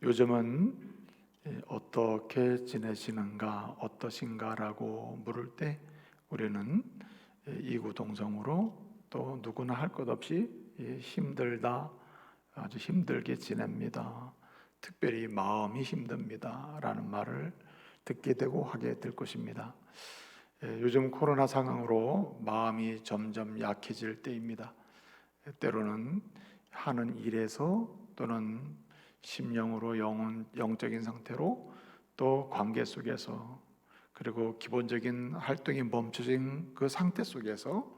요즘은 어떻게 지내시는가, 어떠신가라고 물을 때 우리는 이구동성으로 또 누구나 할 것 없이 힘들다, 아주 힘들게 지냅니다, 특별히 마음이 힘듭니다 라는 말을 듣게 되고 하게 될 것입니다. 요즘 코로나 상황으로 마음이 점점 약해질 때입니다. 때로는 하는 일에서 또는 심령으로 영적인 상태로 또 관계 속에서 그리고 기본적인 활동이 멈춰진 그 상태 속에서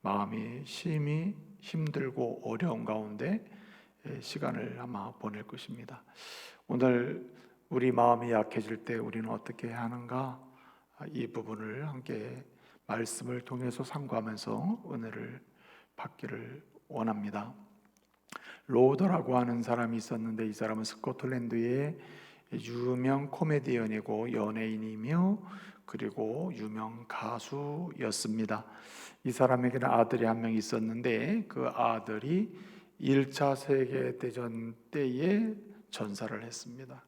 마음이 심히 힘들고 어려운 가운데 시간을 아마 보낼 것입니다. 오늘 우리 마음이 약해질 때 우리는 어떻게 해야 하는가, 이 부분을 함께 말씀을 통해서 상고하면서 은혜를 받기를 원합니다. 로더라고 하는 사람이 있었는데 이 사람은 스코틀랜드의 유명 코미디언이고 연예인이며 그리고 유명 가수였습니다. 이 사람에게는 아들이 한 명 있었는데 그 아들이 1차 세계대전 때에 전사를 했습니다.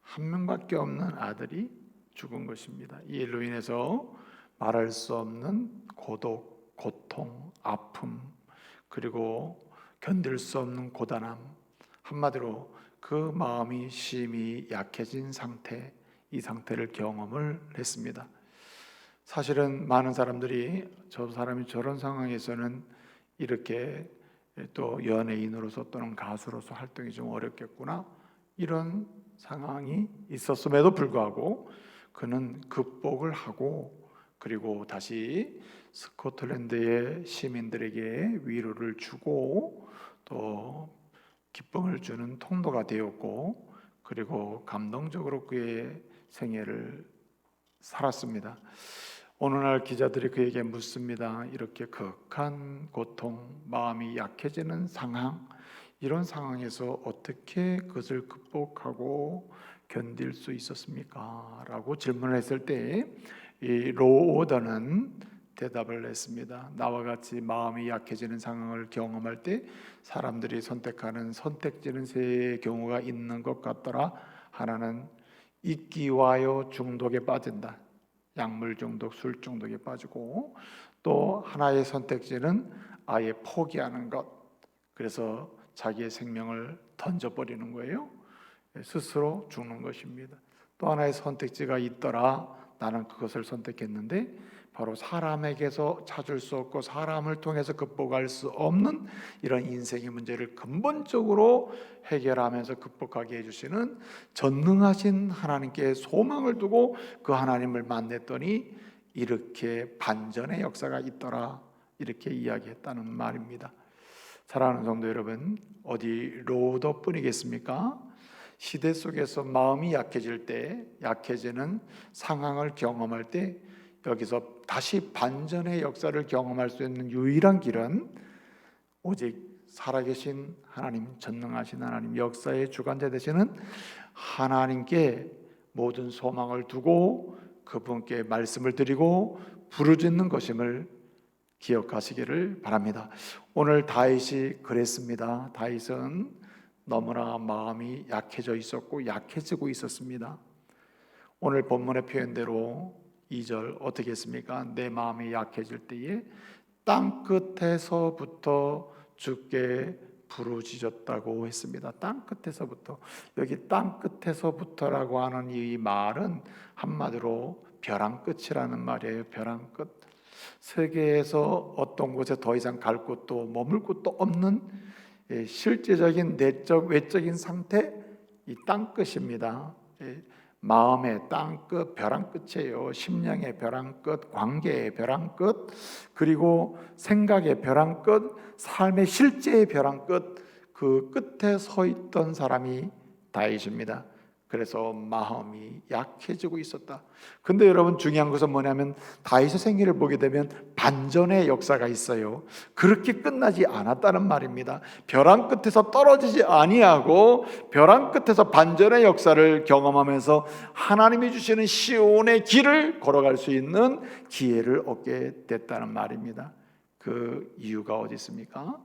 한 명밖에 없는 아들이 죽은 것입니다. 이 일로 인해서 말할 수 없는 고독, 고통, 아픔, 그리고 견딜 수 없는 고단함, 한마디로 그 마음이 심히 약해진 상태, 이 상태를 경험을 했습니다. 사실은 많은 사람들이 저 사람이 저런 상황에서는 이렇게 또 연예인으로서 또는 가수로서 활동이 좀 어렵겠구나, 이런 상황이 있었음에도 불구하고 그는 극복을 하고 그리고 다시 스코틀랜드의 시민들에게 위로를 주고 또 기쁨을 주는 통로가 되었고 그리고 감동적으로 그의 생애를 살았습니다. 어느 날 기자들이 그에게 묻습니다. 이렇게 극한 고통, 마음이 약해지는 상황, 이런 상황에서 어떻게 그것을 극복하고 견딜 수 있었습니까? 라고 질문을 했을 때 이 로오더는 대답을 했습니다. 나와 같이 마음이 약해지는 상황을 경험할 때 사람들이 선택하는 선택지는 세 경우가 있는 것 같더라. 하나는 이끼와요 중독에 빠진다. 약물 중독, 술 중독에 빠지고, 또 하나의 선택지는 아예 포기하는 것. 그래서 자기의 생명을 던져버리는 거예요. 스스로 죽는 것입니다. 또 하나의 선택지가 있더라. 나는 그것을 선택했는데 바로 사람에게서 찾을 수 없고 사람을 통해서 극복할 수 없는 이런 인생의 문제를 근본적으로 해결하면서 극복하게 해주시는 전능하신 하나님께 소망을 두고 그 하나님을 만났더니 이렇게 반전의 역사가 있더라, 이렇게 이야기했다는 말입니다. 사랑하는 성도 여러분, 어디 로더뿐이겠습니까? 시대 속에서 마음이 약해질 때, 약해지는 상황을 경험할 때 여기서 다시 반전의 역사를 경험할 수 있는 유일한 길은 오직 살아계신 하나님, 전능하신 하나님, 역사의 주관자 되시는 하나님께 모든 소망을 두고 그분께 말씀을 드리고 부르짖는 것임을 기억하시기를 바랍니다. 오늘 다윗이 그랬습니다. 다윗은 너무나 마음이 약해져 있었고 약해지고 있었습니다. 오늘 본문의 표현대로 2절 어떻게 했습니까? 내 마음이 약해질 때에 땅끝에서부터 주께 부르짖었다고 했습니다. 땅끝에서부터. 여기 땅끝에서부터라고 하는 이 말은 한마디로 벼랑 끝이라는 말이에요. 벼랑 끝. 세계에서 어떤 곳에 더 이상 갈 곳도 머물 곳도 없는 실제적인 내적 외적인 상태, 이 땅끝입니다. 마음의 땅끝, 벼랑 끝이에요. 심령의 벼랑 끝, 관계의 벼랑 끝, 그리고 생각의 벼랑 끝, 삶의 실제의 벼랑 끝, 그 끝에 서 있던 사람이 다윗입니다. 그래서 마음이 약해지고 있었다. 근데 여러분, 중요한 것은 뭐냐면 다윗의 생애를 보게 되면 반전의 역사가 있어요. 그렇게 끝나지 않았다는 말입니다. 벼랑 끝에서 떨어지지 아니하고 벼랑 끝에서 반전의 역사를 경험하면서 하나님이 주시는 시온의 길을 걸어갈 수 있는 기회를 얻게 됐다는 말입니다. 그 이유가 어디 있습니까?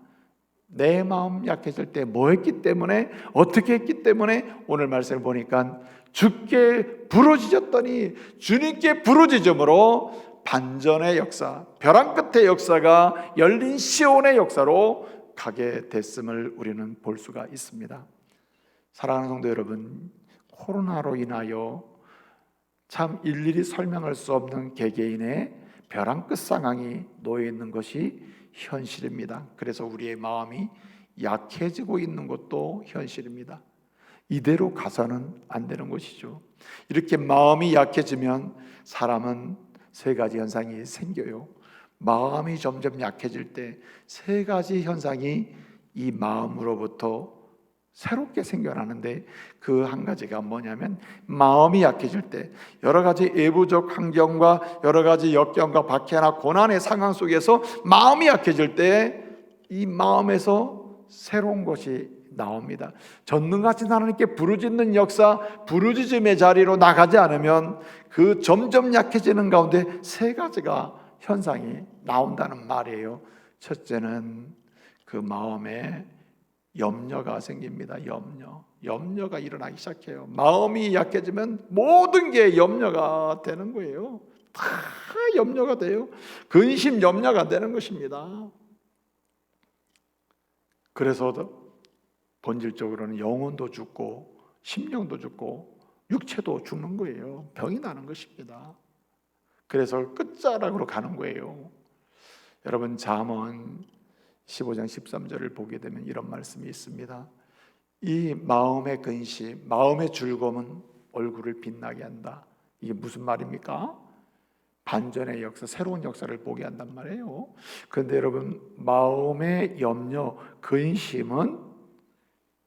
내 마음 약해질 때 뭐 했기 때문에, 어떻게 했기 때문에, 오늘 말씀을 보니까 주께 부르짖었더니 주님께 부르짖음으로 반전의 역사, 벼랑 끝의 역사가 열린 시온의 역사로 가게 됐음을 우리는 볼 수가 있습니다. 사랑하는 성도 여러분, 코로나로 인하여 참 일일이 설명할 수 없는 개개인의 벼랑 끝 상황이 놓여 있는 것이 현실입니다. 그래서 우리의 마음이 약해지고 있는 것도 현실입니다. 이대로 가서는 안 되는 것이죠. 이렇게 마음이 약해지면 사람은 세 가지 현상이 생겨요. 마음이 점점 약해질 때 세 가지 현상이 이 마음으로부터 새롭게 생겨나는데, 그 한 가지가 뭐냐면, 마음이 약해질 때 여러 가지 외부적 환경과 여러 가지 역경과 박해나 고난의 상황 속에서 마음이 약해질 때 이 마음에서 새로운 것이 나옵니다. 전능하신 하나님께 부르짖는 역사, 부르짖음의 자리로 나가지 않으면 그 점점 약해지는 가운데 세 가지가 현상이 나온다는 말이에요. 첫째는 그 마음에 염려가 생깁니다. 염려가 일어나기 시작해요. 마음이 약해지면 모든 게 염려가 되는 거예요. 다 염려가 돼요. 근심 염려가 되는 것입니다. 그래서 본질적으로는 영혼도 죽고 심령도 죽고 육체도 죽는 거예요. 병이 나는 것입니다. 그래서 끝자락으로 가는 거예요. 여러분, 잠언 15장 13절을 보게 되면 이런 말씀이 있습니다. 이 마음의 근심, 마음의 즐거움은 얼굴을 빛나게 한다. 이게 무슨 말입니까? 반전의 역사, 새로운 역사를 보게 한단 말이에요. 그런데 여러분, 마음의 염려, 근심은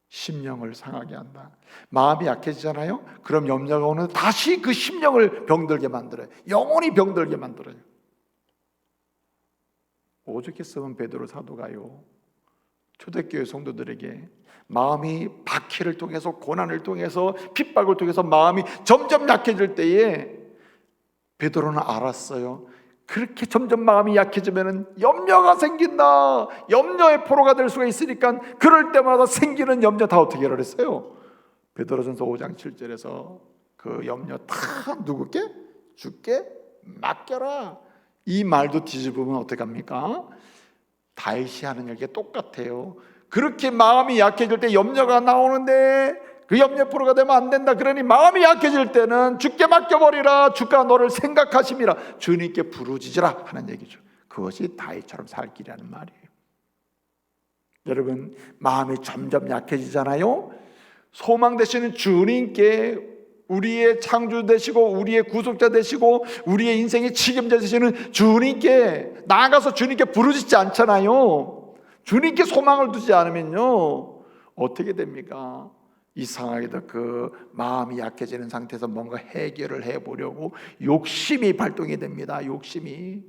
심령을 상하게 한다. 마음이 약해지잖아요. 그럼 염려가 오는 다시 그 심령을 병들게 만들어요. 영혼이 병들게 만들어요. 오죽했으면 베드로 사도가요, 초대교회 성도들에게 마음이 박해를 통해서, 고난을 통해서, 핍박을 통해서 마음이 점점 약해질 때에 베드로는 알았어요. 그렇게 점점 마음이 약해지면 염려가 생긴다. 염려의 포로가 될 수가 있으니까 그럴 때마다 생기는 염려 다 어떻게 하라 그랬어요? 베드로전서 5장 7절에서 그 염려 다 누구께? 주께 맡겨라. 이 말도 뒤집으면 어떻게 합니까? 다윗이 하는 얘기가 똑같아요. 그렇게 마음이 약해질 때 염려가 나오는데 그 염려 포로가 되면 안 된다. 그러니 마음이 약해질 때는 주께 맡겨버리라. 주가 너를 생각하심이라. 주님께 부르짖으라 하는 얘기죠. 그것이 다윗처럼 살 길이라는 말이에요. 여러분, 마음이 점점 약해지잖아요. 소망 되시는 주님께, 우리의 창조 되시고 우리의 구속자 되시고 우리의 인생의 책임자 되시는 주님께 나아가서 주님께 부르짖지 않잖아요. 주님께 소망을 두지 않으면요, 어떻게 됩니까? 이상하게도 그 마음이 약해지는 상태에서 뭔가 해결을 해보려고 욕심이 발동이 됩니다. 욕심이.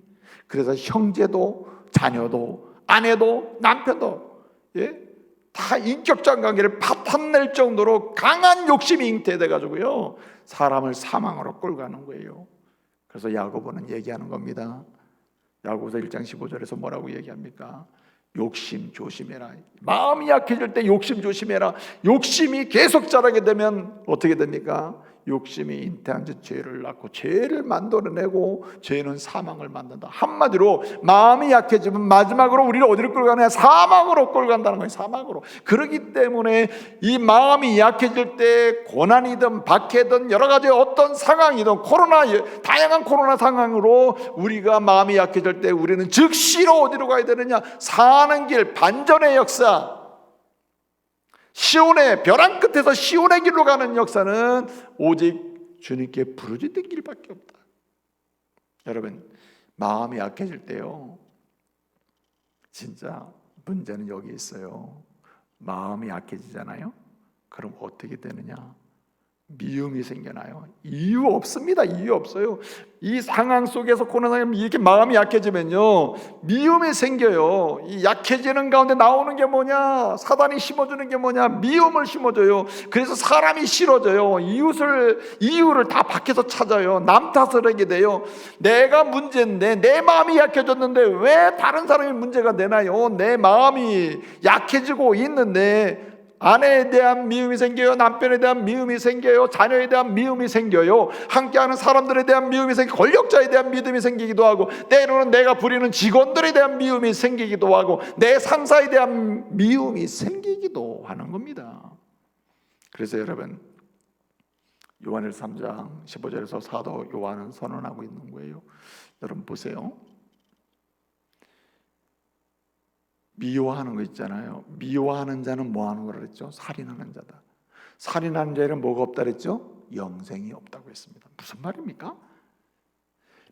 그래서 형제도 자녀도 아내도 남편도, 다 인격적 관계를 파탄낼 정도로 강한 욕심이 잉태돼 가지고요, 사람을 사망으로 끌고 가는 거예요. 그래서 야고보는 얘기하는 겁니다. 야고보서 1장 15절에서 뭐라고 얘기합니까? 욕심 조심해라. 마음이 약해질 때 욕심 조심해라. 욕심이 계속 자라게 되면 어떻게 됩니까? 욕심이 잉태한 지 죄를 낳고 죄를 만들어내고 죄는 사망을 만든다. 한마디로 마음이 약해지면 마지막으로 우리를 어디로 끌고 가느냐? 사망으로 끌고 간다는 거예요. 사망으로. 그렇기 때문에 이 마음이 약해질 때 고난이든 박해든 여러 가지 어떤 상황이든 다양한 코로나 상황으로 우리가 마음이 약해질 때 우리는 즉시로 어디로 가야 되느냐? 사는 길, 반전의 역사, 시온의 벼랑 끝에서 시온의 길로 가는 역사는 오직 주님께 부르짖는 길밖에 없다. 여러분, 마음이 약해질 때요, 진짜 문제는 여기 있어요. 마음이 약해지잖아요. 그럼 어떻게 되느냐? 미움이 생겨나요. 이유 없습니다. 이유 없어요. 이 상황 속에서 코로나 이렇게 마음이 약해지면요, 미움이 생겨요. 이 약해지는 가운데 나오는 게 뭐냐? 사단이 심어주는 게 뭐냐? 미움을 심어줘요. 그래서 사람이 싫어져요. 이유를 다 밖에서 찾아요. 남 탓을 하게 돼요. 내가 문제인데, 내 마음이 약해졌는데 왜 다른 사람이 문제가 되나요? 내 마음이 약해지고 있는데 아내에 대한 미움이 생겨요. 남편에 대한 미움이 생겨요. 자녀에 대한 미움이 생겨요. 함께하는 사람들에 대한 미움이 생기고, 권력자에 대한 믿음이 생기기도 하고, 때로는 내가 부리는 직원들에 대한 미움이 생기기도 하고, 내 상사에 대한 미움이 생기기도 하는 겁니다. 그래서 여러분, 요한일서 3장 15절에서 사도 요한은 선언하고 있는 거예요. 여러분 보세요. 미워하는 거 있잖아요. 미워하는 자는 뭐 하는 거라 그랬죠? 살인하는 자다. 살인하는 자에는 뭐가 없다 그랬죠? 영생이 없다고 했습니다. 무슨 말입니까?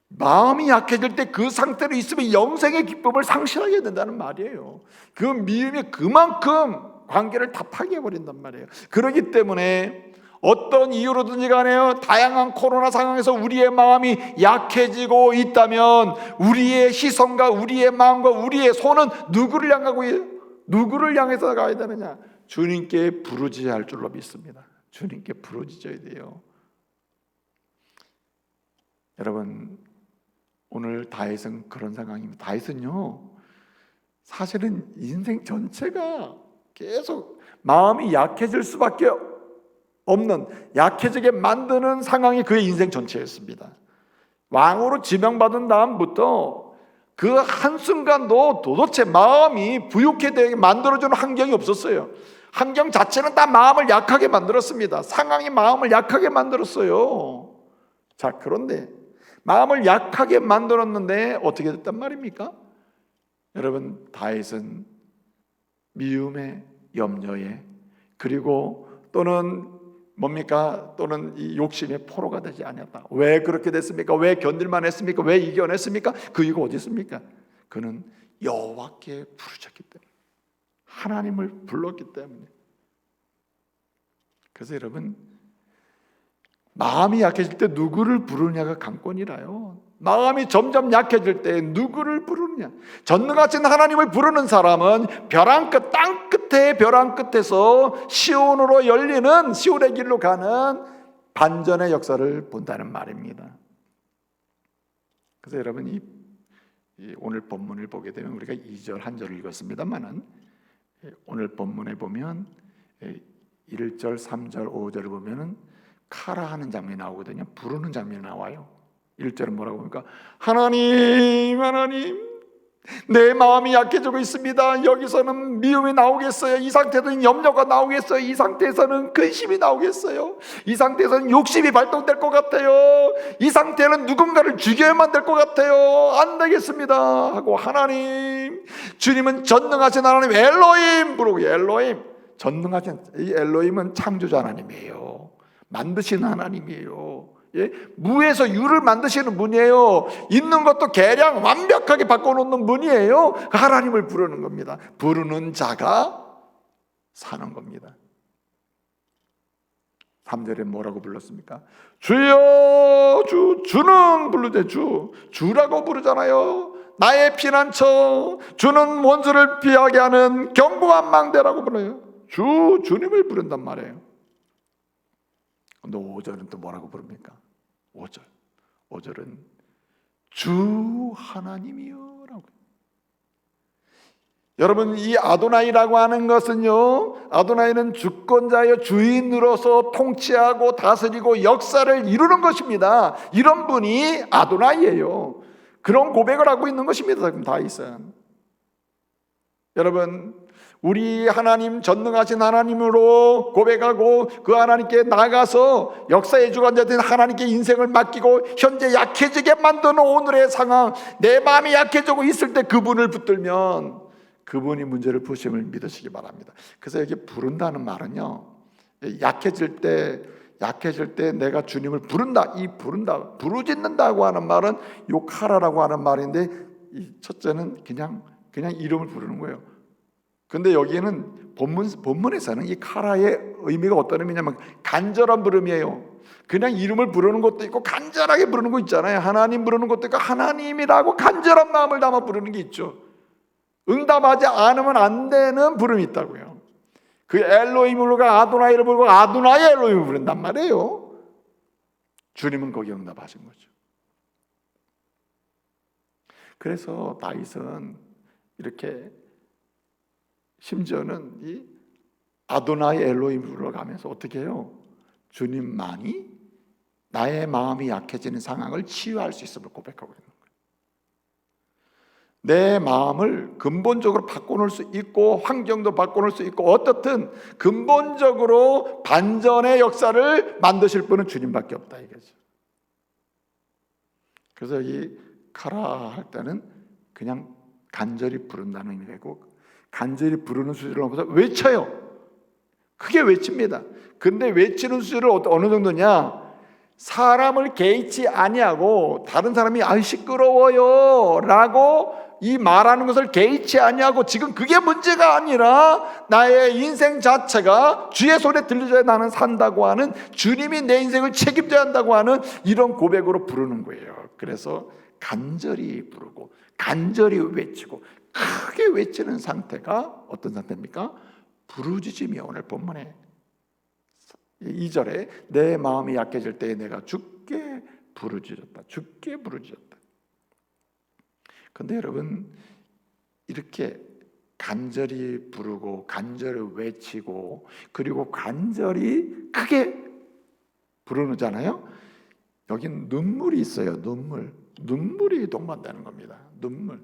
마음이 약해질 때 그 상태로 있으면 영생의 기쁨을 상실하게 된다는 말이에요. 그 미움이 그만큼 관계를 다 파괴해버린단 말이에요. 그렇기 때문에 어떤 이유로든지 간에요, 다양한 코로나 상황에서 우리의 마음이 약해지고 있다면 우리의 시선과 우리의 마음과 우리의 손은 누구를 향해서 가야 되느냐? 주님께 부르짖어야 할 줄로 믿습니다. 주님께 부르짖어야 돼요. 여러분, 오늘 다윗은 그런 상황입니다. 다윗은요, 사실은 인생 전체가 계속 마음이 약해질 수밖에 없는, 약해지게 만드는 상황이 그의 인생 전체였습니다. 왕으로 지명받은 다음부터 그 한순간도 도대체 마음이 부유케 되게 만들어주는 환경이 없었어요. 환경 자체는 다 마음을 약하게 만들었습니다. 상황이 마음을 약하게 만들었어요. 자, 그런데 마음을 약하게 만들었는데 어떻게 됐단 말입니까? 여러분, 다윗은 미움에, 염려에, 그리고 또는 뭡니까? 또는 이 욕심의 포로가 되지 않았다. 왜 그렇게 됐습니까? 왜 견딜만 했습니까? 왜 이겨냈습니까? 그 이유가 어디 있습니까? 그는 여호와께 부르짖기 때문에, 하나님을 불렀기 때문에. 그래서 여러분, 마음이 약해질 때 누구를 부르느냐가 관건이라요. 마음이 점점 약해질 때 누구를 부르느냐. 전능하신 하나님을 부르는 사람은 벼랑 끝, 땅 끝에 벼랑 끝에서 시온으로 열리는, 시온의 길로 가는 반전의 역사를 본다는 말입니다. 그래서 여러분, 이 오늘 본문을 보게 되면, 우리가 2절 한 절을 읽었습니다만은 오늘 본문에 보면 1절, 3절, 5절을 보면은 카라 하는 장면이 나오거든요. 부르는 장면이 나와요. 1절은 뭐라고 합니까? 하나님, 하나님, 내 마음이 약해지고 있습니다. 여기서는 미움이 나오겠어요? 이 상태에서는 염려가 나오겠어요? 이 상태에서는 근심이 나오겠어요? 이 상태에서는 욕심이 발동될 것 같아요? 이 상태는 누군가를 죽여야만 될 것 같아요? 안 되겠습니다 하고, 하나님, 주님은 전능하신 하나님 엘로힘 부르고, 엘로힘, 전능하신 이 엘로힘은 창조자 하나님이에요. 만드신 하나님이에요. 예? 무에서 유를 만드시는 분이에요. 있는 것도 계량 완벽하게 바꿔놓는 분이에요. 하나님을 부르는 겁니다. 부르는 자가 사는 겁니다. 3절에 뭐라고 불렀습니까? 주여, 주는 부르되, 주라고 부르잖아요. 나의 피난처, 주는 원수를 피하게 하는 견고한 망대라고 불러요. 주님을 부른단 말이에요. 근데 5절은 또 뭐라고 부릅니까? 5절은 주 하나님이요 라고. 여러분, 이 아도나이라고 하는 것은요, 아도나이는 주권자여, 주인으로서 통치하고 다스리고 역사를 이루는 것입니다. 이런 분이 아도나이예요. 그런 고백을 하고 있는 것입니다. 지금 다윗은. 여러분, 우리 하나님, 전능하신 하나님으로 고백하고 그 하나님께 나가서 역사의 주관자 된 하나님께 인생을 맡기고 현재 약해지게 만드는 오늘의 상황, 내 마음이 약해지고 있을 때 그분을 붙들면 그분이 문제를 푸심을 믿으시기 바랍니다. 그래서 여기 부른다는 말은요, 약해질 때 내가 주님을 부른다, 부르짖는다고 하는 말은 욕하라라고 하는 말인데, 이 첫째는 그냥 이름을 부르는 거예요. 근데 여기에는 본문에서는 이 카라의 의미가 어떤 의미냐면 간절한 부름이에요. 그냥 이름을 부르는 것도 있고 간절하게 부르는 거 있잖아요. 하나님 부르는 것도 있고 하나님이라고 간절한 마음을 담아 부르는 게 있죠. 응답하지 않으면 안 되는 부름이 있다고요. 그 엘로힘으로가 아도나이를 부르고 아도나이 엘로힘을 부른단 말이에요. 주님은 거기에 응답하신 거죠. 그래서 다윗은 이렇게 심지어는 이 아도나이 엘로힘을 불러가면서 어떻게 해요? 주님만이 나의 마음이 약해지는 상황을 치유할 수 있음을 고백하고 있는 거예요. 내 마음을 근본적으로 바꿔놓을 수 있고 환경도 바꿔놓을 수 있고 어떻든 근본적으로 반전의 역사를 만드실 분은 주님밖에 없다 이거죠. 그래서 이 카라 할 때는 그냥 간절히 부른다는 의미고 간절히 부르는 수준을 넘어서 외쳐요. 크게 외칩니다. 근데 외치는 수준을 어느 정도냐? 사람을 개의치 아니하고 다른 사람이 시끄러워요 라고 이 말하는 것을 개의치 아니하고 지금 그게 문제가 아니라 나의 인생 자체가 주의 손에 들려줘야 나는 산다고 하는 주님이 내 인생을 책임져야 한다고 하는 이런 고백으로 부르는 거예요. 그래서 간절히 부르고 간절히 외치고 크게 외치는 상태가 어떤 상태입니까? 부르짖음이요. 오늘 본문에 2절에 내 마음이 약해질 때에 내가 주께 부르짖었다. 주께 부르짖었다. 그런데 여러분 이렇게 간절히 부르고 간절히 외치고 그리고 간절히 크게 부르잖아요. 여긴 눈물이 있어요. 눈물이 동반되는 겁니다. 눈물.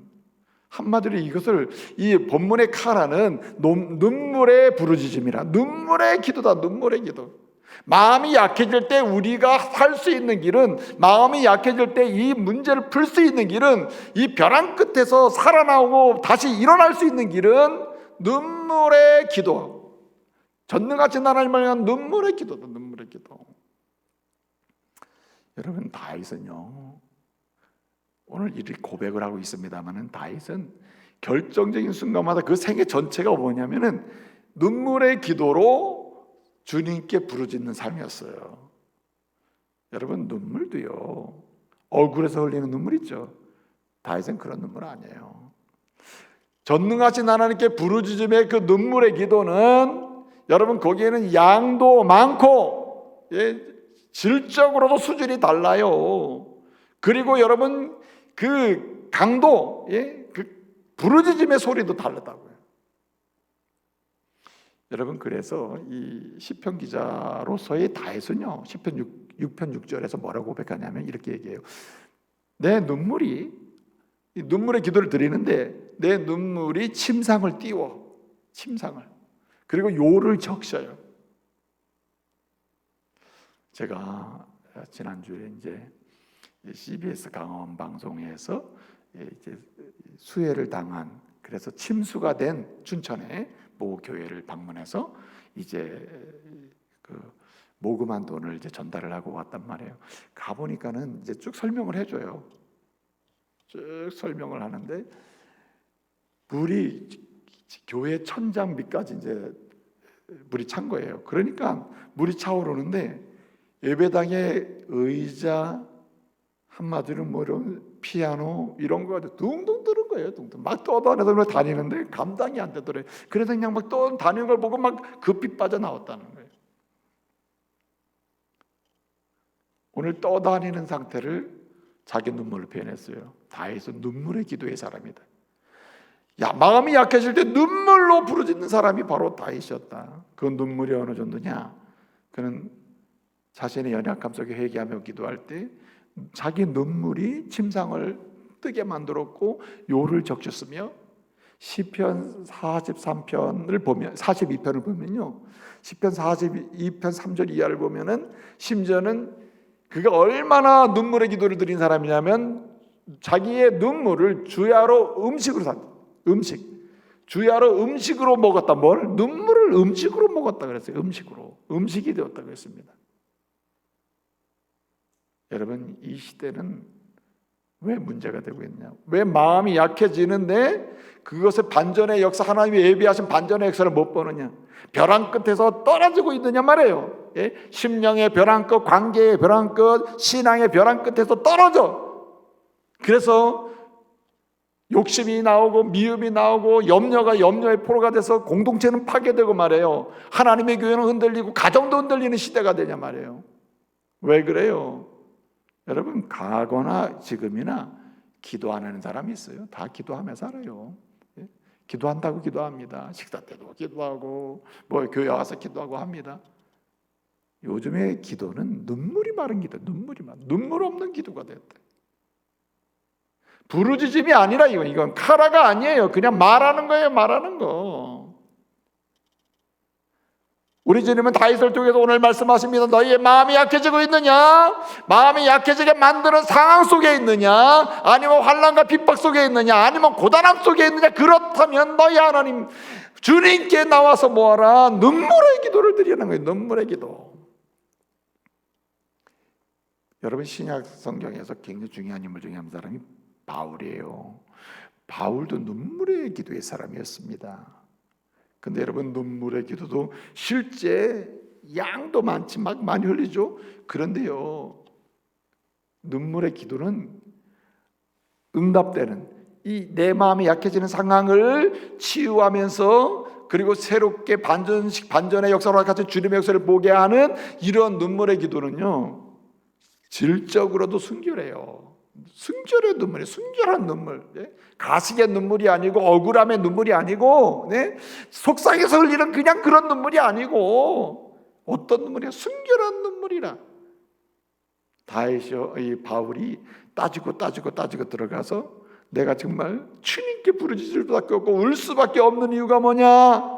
한마디로 이것을 이 본문의 카라는 눈물의 부르짖음이라 눈물의 기도다. 눈물의 기도. 마음이 약해질 때 우리가 살 수 있는 길은 마음이 약해질 때 이 문제를 풀 수 있는 길은 이 벼랑 끝에서 살아나오고 다시 일어날 수 있는 길은 눈물의 기도. 전능하신 하나님을 향한 눈물의 기도다. 눈물의 기도. 여러분 다윗은요 오늘 이렇게 고백을 하고 있습니다만은 다윗은 결정적인 순간마다 그 생애 전체가 뭐냐면은 눈물의 기도로 주님께 부르짖는 삶이었어요. 여러분 눈물도요 얼굴에서 흘리는 눈물 있죠. 다윗은 그런 눈물 아니에요. 전능하신 하나님께 부르짖음의 그 눈물의 기도는 여러분 거기에는 양도 많고 질적으로도 수준이 달라요. 그리고 여러분 그 강도 그 부르짖음의 소리도 다르다고요. 여러분 그래서 이 시편 기자로서의 다윗은요 시편 6편 6절에서 뭐라고 고백하냐면 이렇게 얘기해요. 내 눈물이 눈물의 기도를 드리는데 내 눈물이 침상을 띄워 침상을 그리고 요를 적셔요. 제가 지난주에 이제 CBS 강원 방송에서 이제 수해를 당한 그래서 침수가 된 춘천의 모 교회를 방문해서 이제 그 모금한 돈을 이제 전달을 하고 왔단 말이에요. 가 보니까는 이제 쭉 설명을 해줘요. 쭉 설명을 하는데 물이 교회 천장 밑까지 이제 물이 찬 거예요. 그러니까 물이 차오르는데 예배당의 의자 한마디로 뭐 이런 피아노 이런 거 가지고 둥둥 뜨는 거예요. 둥둥 막 떠다니면서 다니는데 감당이 안 되더래. 그래서 그냥 막 다니는 걸 보고 막 급히 빠져나왔다는 거예요. 오늘 떠다니는 상태를 자기 눈물로 표현했어요. 다윗은 눈물의 기도의 사람이다. 마음이 약해질 때 눈물로 부르짖는 사람이 바로 다윗이었다. 그 눈물이 어느 정도냐? 그는 자신의 연약함 속에 회개하며 기도할 때 자기 눈물이 침상을 뜨게 만들었고 요를 적셨으며 시편 43편을 보면 42편을 보면요. 시편 42편 3절 이하를 보면은 심지어는 그가 얼마나 눈물의 기도를 드린 사람이냐면 자기의 눈물을 주야로 음식으로 산 주야로 음식으로 먹었다. 뭘? 눈물을 음식으로 먹었다 그랬어요. 음식이 되었다고 했습니다. 여러분 이 시대는 왜 문제가 되고 있냐? 왜 마음이 약해지는데 그것의 반전의 역사, 하나님이 예비하신 반전의 역사를 못 보느냐? 벼랑 끝에서 떨어지고 있느냐 말이에요. 예? 심령의 벼랑 끝, 관계의 벼랑 끝, 신앙의 벼랑 끝에서 떨어져. 그래서 욕심이 나오고 미움이 나오고 염려가 염려의 포로가 돼서 공동체는 파괴되고 말이에요. 하나님의 교회는 흔들리고 가정도 흔들리는 시대가 되냐 말이에요. 왜 그래요? 여러분, 과거나 지금이나 기도 안 하는 사람이 있어요? 다 기도하며 살아요. 예? 기도한다고 기도합니다. 식사 때도 기도하고 뭐 교회 와서 기도하고 합니다. 요즘의 기도는 눈물이 마른 기도, 눈물 없는 기도가 됐다. 부르짖음이 아니라 이건 카라가 아니에요. 그냥 말하는 거예요. 말하는 거. 우리 주님은 다윗을 통해서 오늘 말씀하십니다. 너희의 마음이 약해지고 있느냐? 마음이 약해지게 만드는 상황 속에 있느냐? 아니면 환난과 핍박 속에 있느냐? 아니면 고단함 속에 있느냐? 그렇다면 너희 하나님 주님께 나와서 뭐하라? 눈물의 기도를 드리는 거예요. 눈물의 기도. 여러분, 신약 성경에서 굉장히 중요한 인물 중에 한 사람이 바울이에요. 바울도 눈물의 기도의 사람이었습니다. 근데 여러분, 눈물의 기도도 실제 양도 많지, 막 많이 흘리죠. 그런데요, 눈물의 기도는 응답되는, 이 내 마음이 약해지는 상황을 치유하면서 그리고 새롭게 반전의 역사로 같이 주님의 역사를 보게 하는 이런 눈물의 기도는요, 질적으로도 순결해요. 순결의 눈물이, 순결한 눈물. 네? 가식의 눈물이 아니고 억울함의 눈물이 아니고, 네? 속상해서 흘리는 그냥 그런 눈물이 아니고 어떤 눈물이야? 순결한 눈물이라. 이 바울이 따지고 들어가서 내가 정말 주님께 부르짖을 수밖에 없고 울 수밖에 없는 이유가 뭐냐?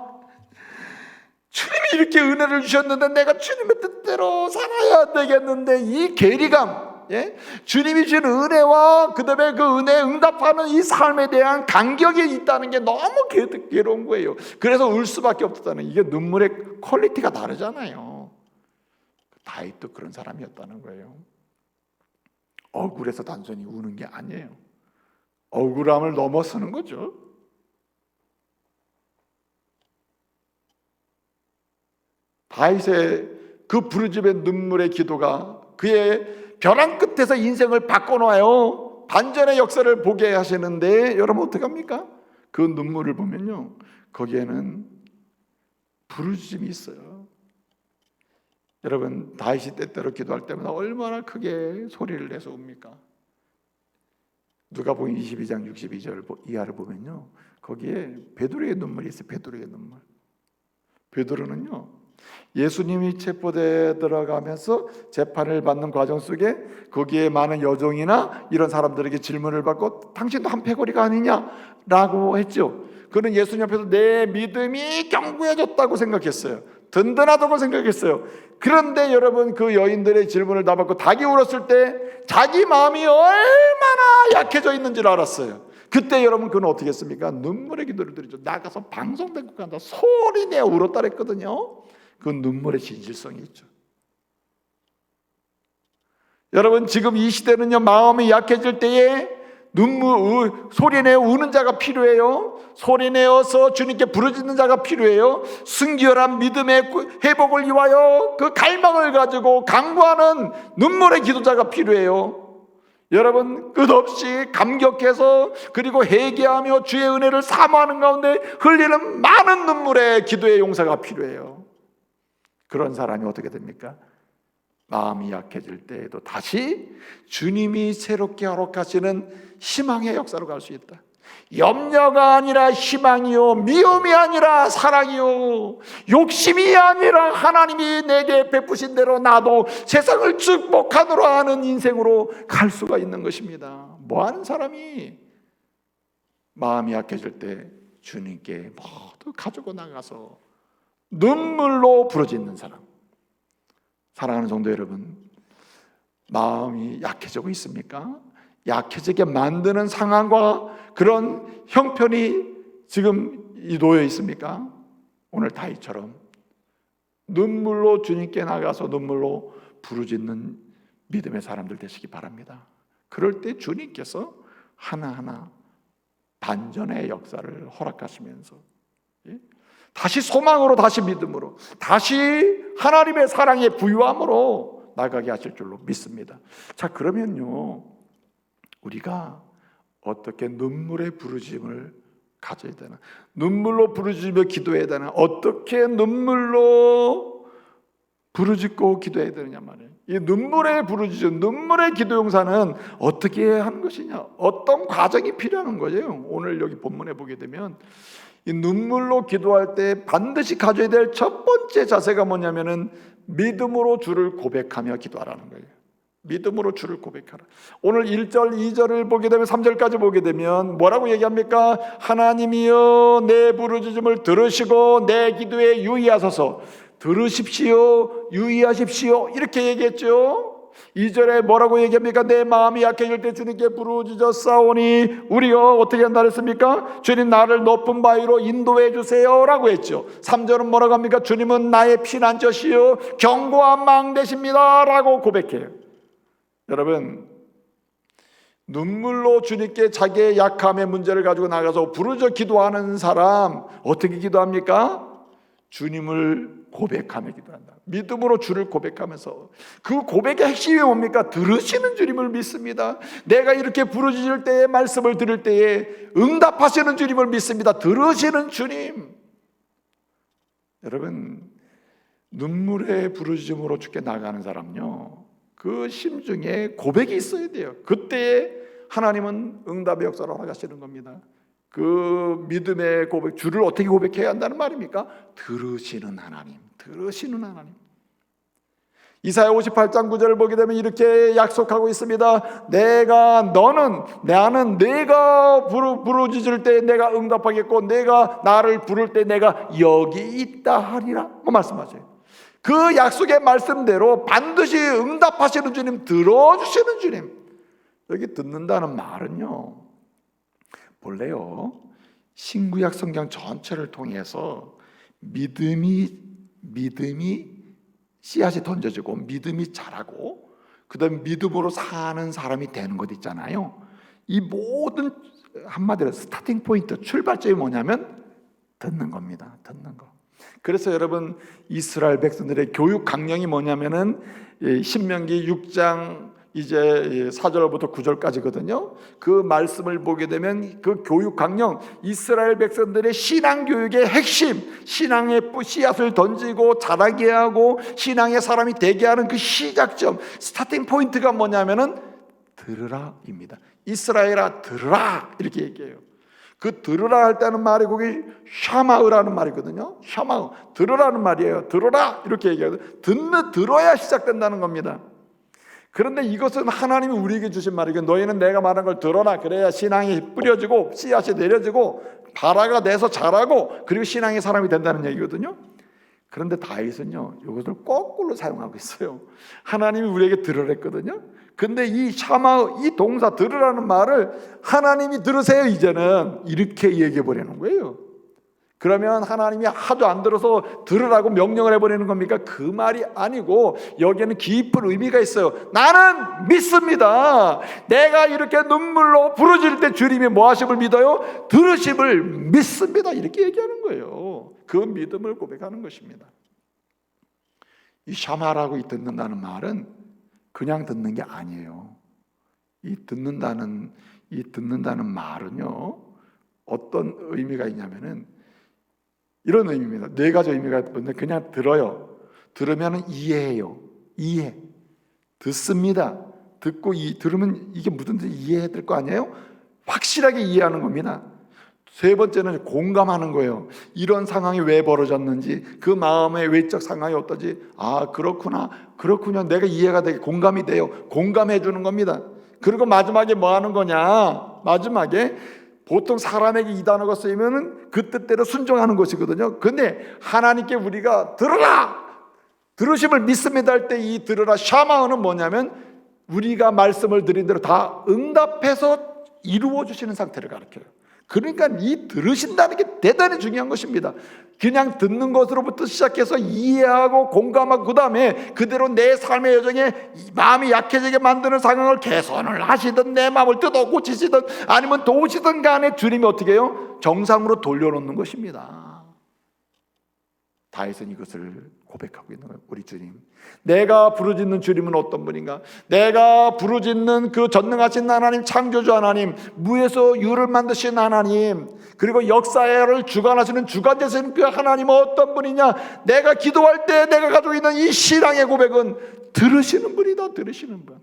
주님이 이렇게 은혜를 주셨는데 내가 주님의 뜻대로 살아야 되겠는데, 이 괴리감, 예? 주님이 주신 은혜와 그 다음에 그 은혜에 응답하는 이 삶에 대한 간격이 있다는 게 너무 괴로운 거예요. 그래서 울 수밖에 없었다는, 이게 눈물의 퀄리티가 다르잖아요. 다윗도 그런 사람이었다는 거예요. 억울해서 단순히 우는 게 아니에요. 억울함을 넘어서는 거죠. 다윗의 그 부르짖음의 눈물의 기도가 그의 벼랑 끝에서 인생을 바꿔놓아요. 반전의 역사를 보게 하시는데, 여러분 어떡합니까? 그 눈물을 보면요, 거기에는 부르짖음이 있어요. 여러분, 다윗이 때때로 기도할 때마다 얼마나 크게 소리를 내서 웁니까? 누가복음 22장 62절 이하를 보면요, 거기에 베드로의 눈물이 있어요. 베드로의 눈물. 베드로는요, 예수님이 체포대에 들어가면서 재판을 받는 과정 속에 거기에 많은 여종이나 이런 사람들에게 질문을 받고 당신도 한 패거리가 아니냐라고 했죠. 그는 예수님 앞에서 내 믿음이 견고해졌다고 생각했어요. 든든하다고 생각했어요. 그런데 여러분, 그 여인들의 질문을 다 받고 닭이 울었을 때 자기 마음이 얼마나 약해져 있는 줄 알았어요. 그때 여러분, 그는 어떻게 했습니까? 눈물의 기도를 드리죠. 나가서 방송대국 간다 소리내어 울었다 그랬거든요. 그 눈물의 진실성이 있죠. 여러분, 지금 이 시대는요, 마음이 약해질 때에 소리내어 우는 자가 필요해요. 소리내어서 주님께 부르짖는 자가 필요해요. 순결한 믿음의 회복을 위하여 그 갈망을 가지고 강구하는 눈물의 기도자가 필요해요. 여러분, 끝없이 감격해서 그리고 회개하며 주의 은혜를 사모하는 가운데 흘리는 많은 눈물의 기도의 용사가 필요해요. 그런 사람이 어떻게 됩니까? 마음이 약해질 때에도 다시 주님이 새롭게 허락하시는 희망의 역사로 갈 수 있다. 염려가 아니라 희망이요, 미움이 아니라 사랑이요, 욕심이 아니라 하나님이 내게 베푸신 대로 나도 세상을 축복하노라 하는 인생으로 갈 수가 있는 것입니다. 뭐하는 사람이 마음이 약해질 때 주님께 모두 가지고 나가서 눈물로 부르짖는 사람. 사랑하는 성도 여러분, 마음이 약해지고 있습니까? 약해지게 만드는 상황과 그런 형편이 지금 놓여 있습니까? 오늘 다윗처럼 눈물로 주님께 나가서 눈물로 부르짖는 믿음의 사람들 되시기 바랍니다. 그럴 때 주님께서 하나하나 반전의 역사를 허락하시면서 다시 소망으로, 다시 믿음으로, 다시 하나님의 사랑의 부유함으로 나가게 하실 줄로 믿습니다. 자, 그러면요, 우리가 어떻게 눈물의 부르짖음을 가져야 되나? 눈물로 부르짖으며 기도해야 되나? 어떻게 눈물로 부르짖고 기도해야 되느냐 말이에요. 이 눈물의 부르짖음, 눈물의 기도 용사는 어떻게 하는 것이냐? 어떤 과정이 필요한 거예요? 오늘 여기 본문에 보게 되면 이 눈물로 기도할 때 반드시 가져야 될 첫 번째 자세가 뭐냐면은 믿음으로 주를 고백하며 기도하라는 거예요. 믿음으로 주를 고백하라. 오늘 1절, 2절을 보게 되면 3절까지 보게 되면 뭐라고 얘기합니까? 하나님이여 내 부르짖음을 들으시고 내 기도에 유의하소서. 들으십시오, 유의하십시오, 이렇게 얘기했죠. 2절에 뭐라고 얘기합니까? 내 마음이 약해질 때 주님께 부르짖어 싸우니 우리가 어떻게 한다 했습니까? 주님 나를 높은 바위로 인도해 주세요 라고 했죠. 3절은 뭐라고 합니까? 주님은 나의 피난처시요 견고한 망대십니다 라고 고백해요. 여러분, 눈물로 주님께 자기의 약함의 문제를 가지고 나가서 부르짖어 기도하는 사람 어떻게 기도합니까? 주님을 고백하며 기도한다. 믿음으로 주를 고백하면서, 그 고백의 핵심이 뭡니까? 들으시는 주님을 믿습니다. 내가 이렇게 부르짖을 때에, 말씀을 들을 때에 응답하시는 주님을 믿습니다. 들으시는 주님. 여러분, 눈물의 부르짖음으로 주께 나가는 사람요, 그 심중에 고백이 있어야 돼요. 그때에 하나님은 응답의 역사를 허락하시는 겁니다. 그 믿음의 고백, 주를 어떻게 고백해야 한다는 말입니까? 들으시는 하나님, 들으시는 하나님. 이사야 58장 9절을 보게 되면 이렇게 약속하고 있습니다. 나는 내가 부르짖을 때 내가 응답하겠고 내가 나를 부를 때 내가 여기 있다 하리라 말씀하세요. 그 약속의 말씀대로 반드시 응답하시는 주님, 들어주시는 주님. 여기 듣는다는 말은요, 본래요 신구약 성경 전체를 통해서 믿음이 씨앗이 던져지고 믿음이 자라고 그다음에 믿음으로 사는 사람이 되는 것 있잖아요. 이 모든 한마디로 스타팅 포인트, 출발점이 뭐냐면 듣는 겁니다. 듣는 거. 그래서 여러분, 이스라엘 백성들의 교육 강령이 뭐냐면은 신명기 6장 이제 4절부터 9절까지거든요. 그 말씀을 보게 되면 그 교육 강령, 이스라엘 백성들의 신앙 교육의 핵심, 신앙의 씨앗을 던지고 자라게 하고 신앙의 사람이 되게 하는 그 시작점, 스타팅 포인트가 뭐냐면은 들으라입니다. 이스라엘아 들으라, 이렇게 얘기해요. 그 들으라 할 때는 말이 거기 샤마으라는 말이거든요. 샤마으, 들으라는 말이에요. 들으라, 이렇게 얘기해요. 들어야 시작된다는 겁니다. 그런데 이것은 하나님이 우리에게 주신 말이고, 너희는 내가 말한 걸 들어라. 그래야 신앙이 뿌려지고 씨앗이 내려지고 발화가 돼서 자라고 그리고 신앙의 사람이 된다는 얘기거든요. 그런데 다윗은요, 이것을 거꾸로 사용하고 있어요. 하나님이 우리에게 들으랬거든요. 근데 이 샤마, 이 동사 들으라는 말을 하나님이 들으세요 이제는 이렇게 얘기해 버리는 거예요. 그러면 하나님이 하도 안 들어서 들으라고 명령을 해버리는 겁니까? 그 말이 아니고 여기에는 깊은 의미가 있어요. 나는 믿습니다. 내가 이렇게 눈물로 부르짖을 때 주님이 뭐 하심을 믿어요? 들으심을 믿습니다. 이렇게 얘기하는 거예요. 그 믿음을 고백하는 것입니다. 이 샤마라고 이 듣는다는 말은 그냥 듣는 게 아니에요. 이 듣는다는 말은요, 어떤 의미가 있냐면은 이런 의미입니다. 네 가지 의미가 있는데, 그냥 들어요. 들으면 이해해요. 이해. 듣습니다. 듣고 들으면 이게 무슨 뜻인지 이해해야 될 거 아니에요? 확실하게 이해하는 겁니다. 세 번째는 공감하는 거예요. 이런 상황이 왜 벌어졌는지, 그 마음의 외적 상황이 어떠지, 아 그렇구나, 내가 이해가 되게 공감이 돼요. 공감해 주는 겁니다. 그리고 마지막에 뭐 하는 거냐, 마지막에 보통 사람에게 이 단어가 쓰이면은 그 뜻대로 순종하는 것이거든요. 근데 하나님께 우리가 들으라, 들으심을 믿습니다 할 때 이 들으라 샤마어는 뭐냐면 우리가 말씀을 드린 대로 다 응답해서 이루어 주시는 상태를 가르쳐요. 그러니까 이 들으신다는 게 대단히 중요한 것입니다. 그냥 듣는 것으로부터 시작해서 이해하고 공감하고 그 다음에 그대로 내 삶의 여정에 마음이 약해지게 만드는 상황을 개선을 하시든 내 마음을 뜯어 고치시든 아니면 도우시든 간에 주님이 어떻게 해요? 정상으로 돌려놓는 것입니다. 다윗은 이것을 고백하고 있는 거예요. 우리 주님, 내가 부르짖는 주님은 어떤 분인가? 내가 부르짖는 그 전능하신 하나님, 창조주 하나님, 무에서 유를 만드신 하나님, 그리고 역사를 주관하시는 주관자신 그 하나님은 어떤 분이냐? 내가 기도할 때 내가 가지고 있는 이 신앙의 고백은 들으시는 분이다. 들으시는 분.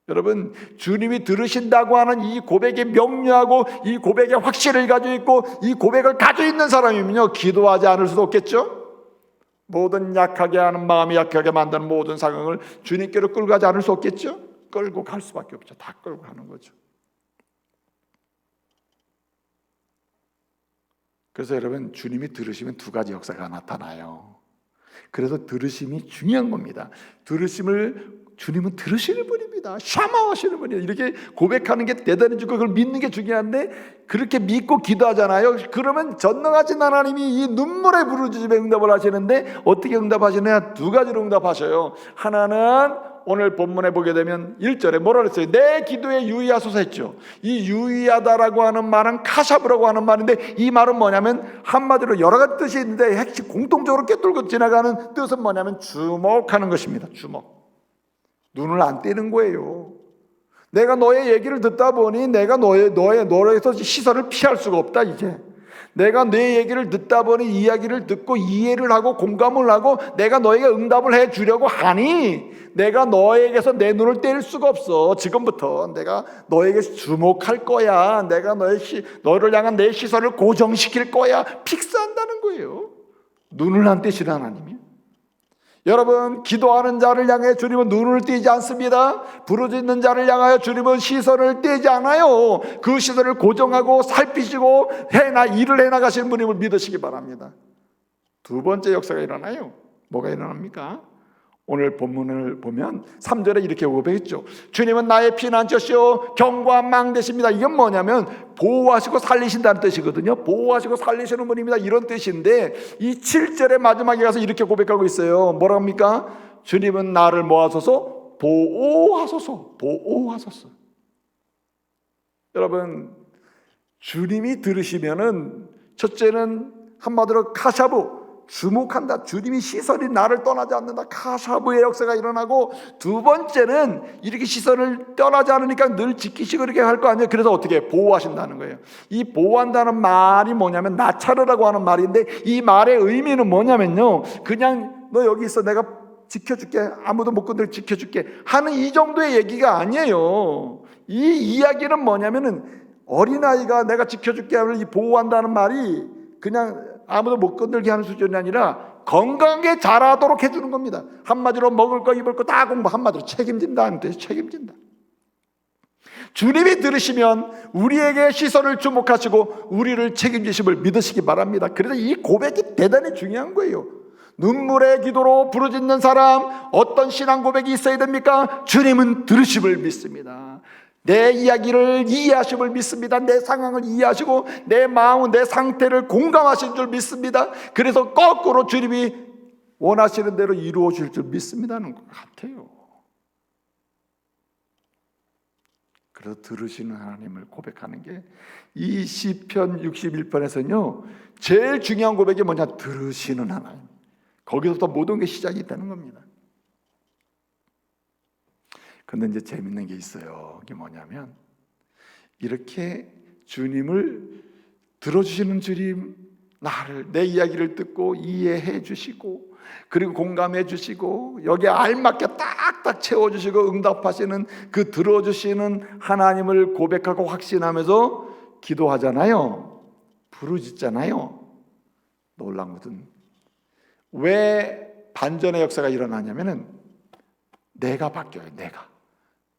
여러분, 주님이 들으신다고 하는 이 고백이 명료하고 이 고백의 확신을 가지고 있고 이 고백을 가지고 있는 사람이면요, 기도하지 않을 수도 없겠죠. 모든 약하게 하는, 마음이 약하게 만드는 모든 상황을 주님께로 끌고 가지 않을 수 없겠죠. 끌고 갈 수밖에 없죠. 다 끌고 가는 거죠. 그래서 여러분, 주님이 들으시면 두 가지 역사가 나타나요. 그래서 들으심이 중요한 겁니다. 주님은 들으시는 분입니다. 샤마하시는 분이에요. 이렇게 고백하는 게 대단히 중요하고 그걸 믿는 게 중요한데, 그렇게 믿고 기도하잖아요. 그러면 전능하신 하나님이 이 눈물의 부르짖음에 응답을 하시는데 어떻게 응답하시느냐? 두 가지로 응답하셔요. 하나는 오늘 본문에 보게 되면 1절에 뭐라 그랬어요? 내 기도에 유의하소서 했죠. 이 유의하다라고 하는 말은 카샤브라고 하는 말인데, 이 말은 뭐냐면 한마디로 여러 가지 뜻이 있는데 핵심 공통적으로 꿰뚫고 지나가는 뜻은 뭐냐면 주목하는 것입니다. 주목. 눈을 안 떼는 거예요. 내가 너의 얘기를 듣다 보니 내가 너에서 시선을 피할 수가 없다. 이제 내가 내 얘기를 듣다 보니 이야기를 듣고 이해를 하고 공감을 하고 내가 너에게 응답을 해 주려고 하니 내가 너에게서 내 눈을 뗄 수가 없어. 지금부터 내가 너에게 주목할 거야. 내가 너를 향한 내 시선을 고정시킬 거야. 픽스한다는 거예요. 눈을 안 떼시는 하나님이. 여러분, 기도하는 자를 향해 주님은 눈을 떼지 않습니다. 부르짖는 자를 향하여 주님은 시선을 떼지 않아요. 그 시선을 고정하고 살피시고 일을 해나가시는 분임을 믿으시기 바랍니다. 두 번째 역사가 일어나요. 뭐가 일어납니까? 오늘 본문을 보면 3절에 이렇게 고백했죠. 주님은 나의 피난처시오 견고한 망 되십니다. 이건 뭐냐면 보호하시고 살리신다는 뜻이거든요. 보호하시고 살리시는 분입니다. 이런 뜻인데 이 7절의 마지막에 가서 이렇게 고백하고 있어요. 뭐라 합니까? 주님은 나를 모아소서 보호하소서. 보호하소서. 여러분, 주님이 들으시면은 첫째는 한마디로 카샤부, 주목한다. 주님이 시선이 나를 떠나지 않는다. 카샤브의 역사가 일어나고, 두 번째는 이렇게 시선을 떠나지 않으니까 늘 지키시고 이렇게 할 거 아니에요. 그래서 어떻게 보호하신다는 거예요. 이 보호한다는 말이 뭐냐면 나차르라고 하는 말인데, 이 말의 의미는 뭐냐면요, 그냥 너 여기 있어, 내가 지켜줄게, 아무도 못 건드려 지켜줄게 하는 이 정도의 얘기가 아니에요. 이 이야기는 뭐냐면은 어린아이가 내가 지켜줄게 하는 이 보호한다는 말이 그냥 아무도 못 건들게 하는 수준이 아니라 건강하게 자라도록 해주는 겁니다. 한마디로 먹을 거 입을 거 다 공부, 한마디로 책임진다는 뜻이 책임진다. 주님이 들으시면 우리에게 시선을 주목하시고 우리를 책임지심을 믿으시기 바랍니다. 그래서 이 고백이 대단히 중요한 거예요. 눈물의 기도로 부르짖는 사람, 어떤 신앙 고백이 있어야 됩니까? 주님은 들으심을 믿습니다. 내 이야기를 이해하심을 믿습니다. 내 상황을 이해하시고 내 마음, 내 상태를 공감하신 줄 믿습니다. 그래서 거꾸로 주님이 원하시는 대로 이루어 줄 줄 믿습니다는 것 같아요. 그래서 들으시는 하나님을 고백하는 게 이 시편 61편에서는요 제일 중요한 고백이 뭐냐? 들으시는 하나님. 거기서부터 모든 게 시작이 되는 겁니다. 근데 이제 재밌는 게 있어요. 그게 뭐냐면 이렇게 주님을 들어주시는 주님, 내 이야기를 듣고 이해해 주시고 그리고 공감해 주시고 여기에 알맞게 딱딱 채워주시고 응답하시는 그 들어주시는 하나님을 고백하고 확신하면서 기도하잖아요. 부르짖잖아요. 놀라운 것은 왜 반전의 역사가 일어나냐면은 내가 바뀌어요.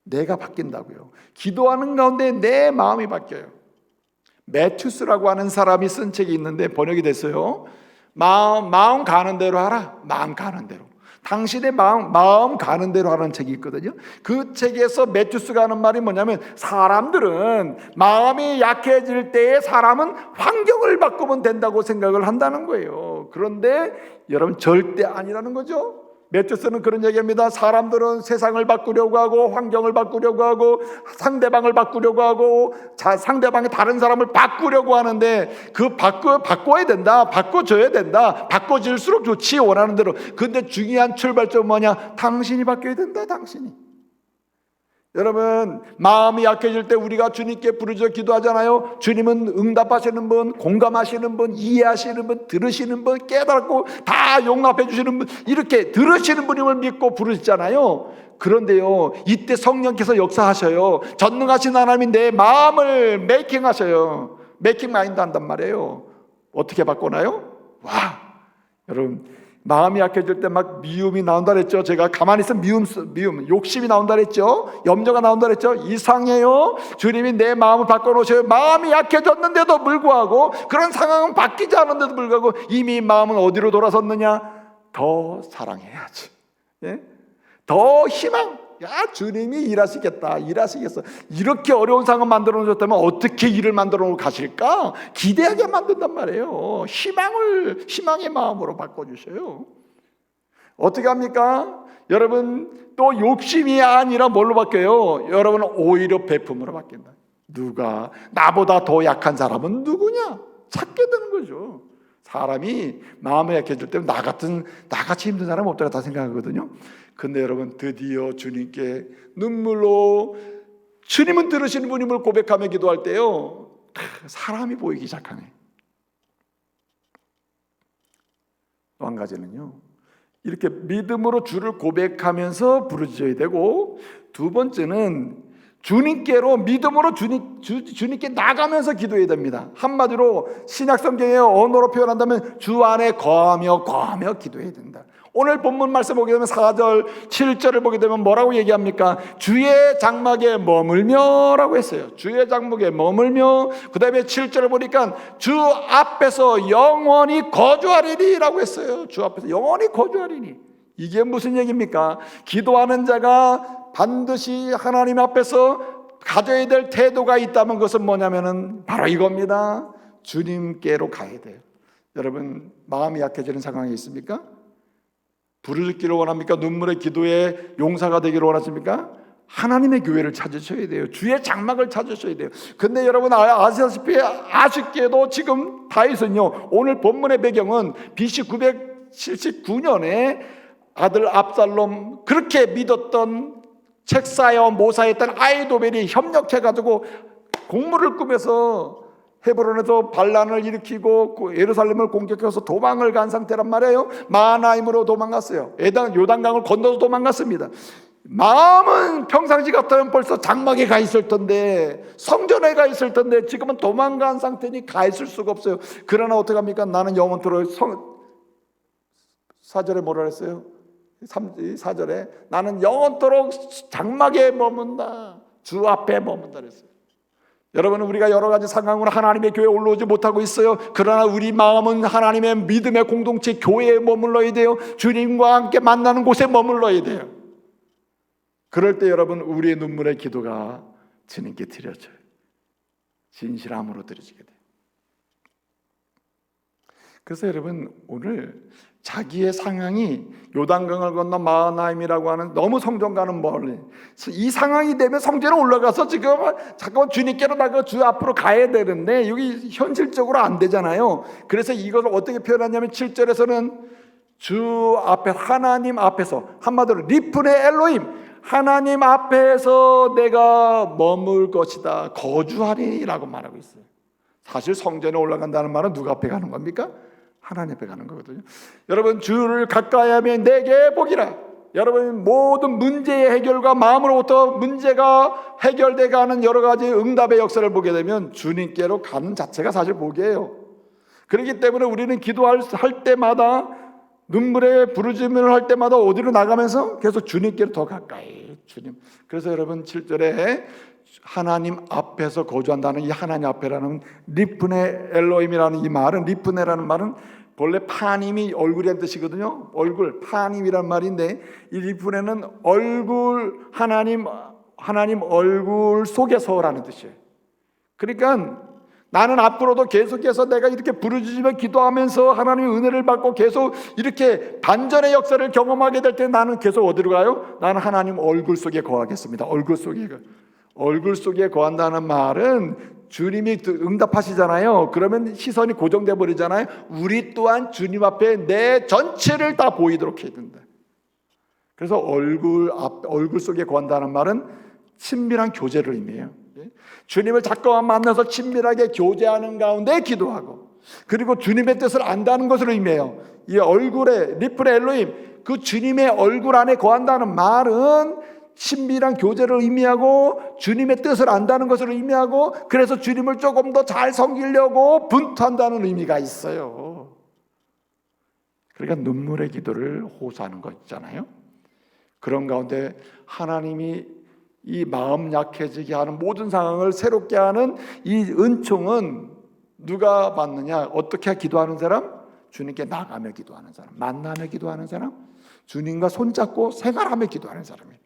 내가 바뀐다고요. 기도하는 가운데 내 마음이 바뀌어요. 매튜스라고 하는 사람이 쓴 책이 있는데 번역이 됐어요. 마음 가는 대로 하라. 마음 가는 대로. 당신의 마음 가는 대로 하는 책이 있거든요. 그 책에서 매튜스가 하는 말이 뭐냐면, 사람들은 마음이 약해질 때에 사람은 환경을 바꾸면 된다고 생각을 한다는 거예요. 그런데 여러분, 절대 아니라는 거죠. 매튜스는 그런 얘기합니다. 사람들은 세상을 바꾸려고 하고, 환경을 바꾸려고 하고, 상대방을 바꾸려고 하고, 상대방의 다른 사람을 바꾸려고 하는데, 바꿔야 된다, 바꿔줘야 된다, 바꿔질수록 좋지, 원하는 대로. 근데 중요한 출발점은 뭐냐? 당신이 바뀌어야 된다, 당신이. 여러분, 마음이 약해질 때 우리가 주님께 부르짖어 기도하잖아요. 주님은 응답하시는 분, 공감하시는 분, 이해하시는 분, 들으시는 분, 깨닫고 다 용납해 주시는 분, 이렇게 들으시는 분임을 믿고 부르짖잖아요. 그런데요, 이때 성령께서 역사하셔요. 전능하신 하나님이 내 마음을 메이킹하셔요. 메이킹 마인드 한단 말이에요. 어떻게 바꿔나요? 와, 여러분, 마음이 약해질 때 막 미움이 나온다 그랬죠. 제가 가만히 있으면 미움, 욕심이 나온다 그랬죠. 염려가 나온다 그랬죠. 이상해요. 주님이 내 마음을 바꿔놓으셔요. 마음이 약해졌는데도 불구하고, 그런 상황은 바뀌지 않았는데도 불구하고 이미 마음은 어디로 돌아섰느냐? 더 사랑해야지, 예? 더 희망. 야, 주님이 일하시겠어. 이렇게 어려운 상황 만들어 놓으셨다면 어떻게 일을 만들어 놓고 가실까? 기대하게 만든단 말이에요. 희망의 마음으로 바꿔주셔요. 어떻게 합니까? 여러분, 또 욕심이 아니라 뭘로 바뀌어요? 여러분은 오히려 베품으로 바뀐다. 누가 나보다 더 약한 사람은 누구냐? 찾게 되는 거죠. 사람이 마음이 약해질 때는 나같이 힘든 사람은 없다고 다 생각하거든요. 근데 여러분, 드디어 주님께 눈물로 주님은 들으시는 분임을 고백하며 기도할 때요, 사람이 보이기 시작하네. 또 한 가지는요, 이렇게 믿음으로 주를 고백하면서 부르짖어야 되고, 두 번째는 주님께로 믿음으로 주님께 나가면서 기도해야 됩니다. 한마디로 신약 성경의 언어로 표현한다면 주 안에 거하며 기도해야 된다. 오늘 본문 말씀 보게 되면 4절, 7절을 보게 되면 뭐라고 얘기합니까? 주의 장막에 머물며 라고 했어요. 주의 장막에 머물며, 그 다음에 7절을 보니까 주 앞에서 영원히 거주하리니 라고 했어요. 주 앞에서 영원히 거주하리니. 이게 무슨 얘기입니까? 기도하는 자가 반드시 하나님 앞에서 가져야 될 태도가 있다면 그것은 뭐냐면은 바로 이겁니다. 주님께로 가야 돼요. 여러분, 마음이 약해지는 상황이 있습니까? 부르짖기를 원합니까? 눈물의 기도에 용사가 되기를 원하십니까? 하나님의 교회를 찾으셔야 돼요. 주의 장막을 찾으셔야 돼요. 근데 여러분, 아시다시피 아쉽게도 지금 다윗은요, 오늘 본문의 배경은 BC 979년에 아들 압살롬, 그렇게 믿었던 책사여 모사했던 아이도벨이 협력해가지고 공물을 꾸며서 헤브론에서 반란을 일으키고 예루살렘을 공격해서 도망을 간 상태란 말이에요. 마하나임으로 도망갔어요. 요단강을 건너서 도망갔습니다. 마음은 평상시 같으면 벌써 장막에 가 있을 텐데, 성전에 가 있을 텐데, 지금은 도망간 상태니 가 있을 수가 없어요. 그러나 어떻게 합니까? 나는 영원토록 4절에 뭐라 그랬어요? 4절에 나는 영원토록 장막에 머문다, 주 앞에 머문다 그랬어요. 여러분, 우리가 여러 가지 상황으로 하나님의 교회에 올라오지 못하고 있어요. 그러나 우리 마음은 하나님의 믿음의 공동체 교회에 머물러야 돼요. 주님과 함께 만나는 곳에 머물러야 돼요. 그럴 때 여러분, 우리의 눈물의 기도가 주님께 드려져요. 진실함으로 드려지게 돼요. 그래서 여러분, 오늘 자기의 상황이 요단강을 건너 마하나임이라고 하는 너무 성전과는 멀리, 이 상황이 되면 성전에 올라가서 지금 잠깐 주님께로 나가 주 앞으로 가야 되는데 여기 현실적으로 안 되잖아요. 그래서 이걸 어떻게 표현하냐면 7절에서는 주 앞에, 하나님 앞에서, 한마디로 리프네 엘로힘, 하나님 앞에서 내가 머물 것이다, 거주하리라고 말하고 있어요. 사실 성전에 올라간다는 말은 누가 앞에 가는 겁니까? 하나님 앞에 가는 거거든요. 여러분, 주를 가까이 하면 내게 복이라. 여러분, 모든 문제의 해결과 마음으로부터 문제가 해결돼 가는 여러 가지 응답의 역사를 보게 되면 주님께로 가는 자체가 사실 복이에요. 그렇기 때문에 우리는 기도할 때마다, 눈물의 부르짖음을 할 때마다 어디로 나가면서 계속 주님께로 더 가까이, 주님. 그래서 여러분, 7절에 하나님 앞에서 거주한다는 이 하나님 앞에라는 리프네 엘로힘이라는 이 말은, 리프네라는 말은 본래 파님이 얼굴이란 뜻이거든요. 얼굴, 파님이란 말인데 이 리프레는 얼굴, 하나님 얼굴 속에서라는 뜻이에요. 그러니까 나는 앞으로도 계속해서 내가 이렇게 부르짖으며 기도하면서 하나님의 은혜를 받고 계속 이렇게 반전의 역사를 경험하게 될 때 나는 계속 어디로 가요? 나는 하나님 얼굴 속에 거하겠습니다. 얼굴 속에 거한다는 말은 주님이 응답하시잖아요. 그러면 시선이 고정돼 버리잖아요. 우리 또한 주님 앞에 내 전체를 다 보이도록 해야 된다. 그래서 얼굴 속에 거한다는 말은 친밀한 교제를 의미해요. 주님을 자꾸만 만나서 친밀하게 교제하는 가운데 기도하고, 그리고 주님의 뜻을 안다는 것을 의미해요. 이 얼굴에 리프레 엘로힘, 그 주님의 얼굴 안에 거한다는 말은 친밀한 교제를 의미하고 주님의 뜻을 안다는 것을 의미하고, 그래서 주님을 조금 더 잘 섬기려고 분투한다는 의미가 있어요. 그러니까 눈물의 기도를 호소하는 것 있잖아요. 그런 가운데 하나님이 이 마음 약해지게 하는 모든 상황을 새롭게 하는 이 은총은 누가 받느냐? 어떻게 기도하는 사람? 주님께 나가며 기도하는 사람, 만나며 기도하는 사람, 주님과 손잡고 생활하며 기도하는 사람이에요.